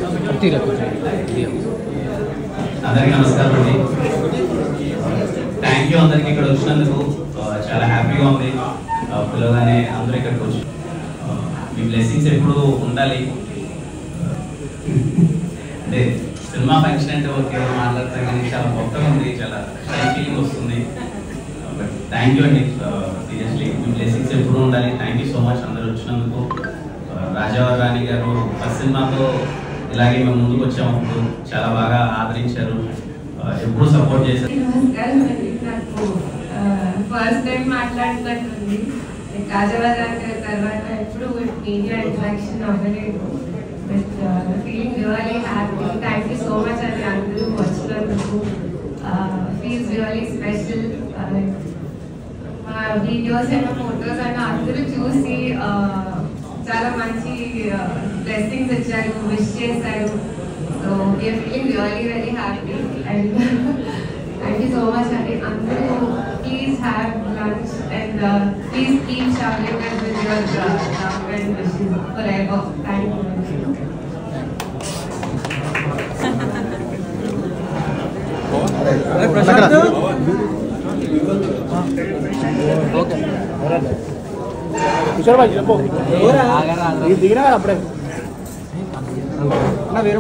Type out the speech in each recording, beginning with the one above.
అందరికీ నమస్కారం అండి. థ్యాంక్ యూ అందరికి ఇక్కడ వచ్చినందుకు. చాలా హ్యాపీగా ఉంది. పిల్లగానే అందరూ ఇక్కడికి వచ్చి మీ బ్లెస్సింగ్స్ ఎప్పుడు ఉండాలి. అంటే సినిమా ఫంక్షన్ అంటే ఓకే మాట్లాడతాం కానీ చాలా గొప్పగా ఉంది, చాలా ఫీలింగ్ వస్తుంది. బట్ థ్యాంక్ యూ అండి, సీరియస్లీ మీ బ్లెస్సింగ్స్ ఎప్పుడు ఉండాలి. థ్యాంక్ యూ సో మచ్ అందరూ వచ్చినందుకు. రాజావారి రాణి గారు ఫస్ట్ సినిమాతో ఇలాగే మేము ముందుకు వచ్చాము, అప్పుడు చాలా బాగా ఆదరించారు, ఎప్పుడు సపోర్ట్ చేశారు. First time మాట్లాడుతున్నట్టుంది. రాజావారి రాణి గారి తర్వాత ఎప్పుడు మీడియా ఇంటరాక్షన్ అవ్వలేదు. But feeling really happy. Thank you so much అండి అందరూ వచ్చినందుకు. Feels really special. మా వీడియోస్ అయినా ఫొటోస్ అయినా అందరూ చూసి చాలా మంచి బ్లెస్సింగ్స్ ఇచ్చారు, విష్ చేశారు. So we're feeling really very happy and thank you so much అండి అందరూ. Please have lunch and please keep showering us with your love and wishes forever. Thank you. Kishore భాయ్ చెప్పు దిగినా కదా అప్పుడే వేరే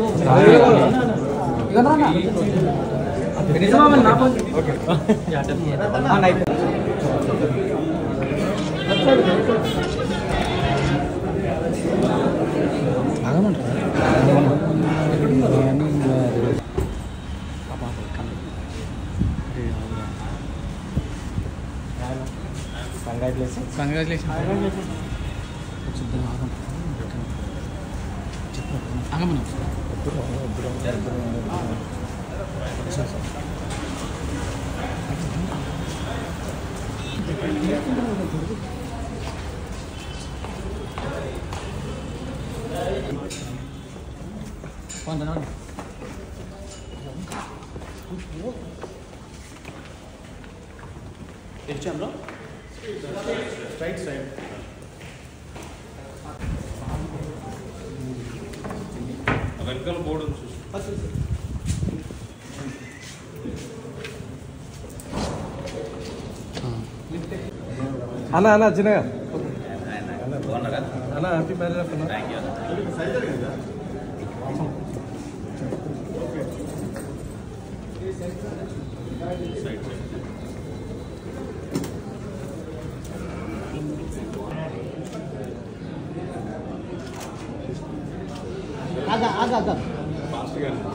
కంగ్రాచులేషన్ Straight side. వెనకాల బోర్డు అన్న అన్న చిన్నగా అన్న హ్యాపీ మ్యారేజ్ అన్న. आगा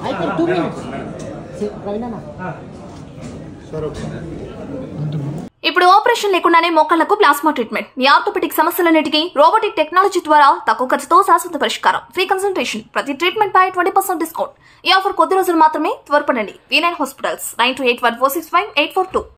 అయితే 2 minutes ప్రవీణనా ఇప్పుడు ఆపరేషన్ లేకుండానే మోకాళ్లకు ప్లాస్మా ట్రీట్మెంట్. మీ ఆర్థోపెడిక్ సమస్యలన్నిటికీ రోబోటిక్ టెక్నాలజీ ద్వారా తక్కువ ఖర్చుతో శాశ్వత పరిష్కారం. ఫ్రీ కన్సల్టేషన్, ప్రతి ట్రీట్మెంట్ పై 20% డిస్కౌంట్. ఈ ఆఫర్ కొద్ది రోజులు మాత్రమే. త్వరపడండి. V9 hospitals 9281465842.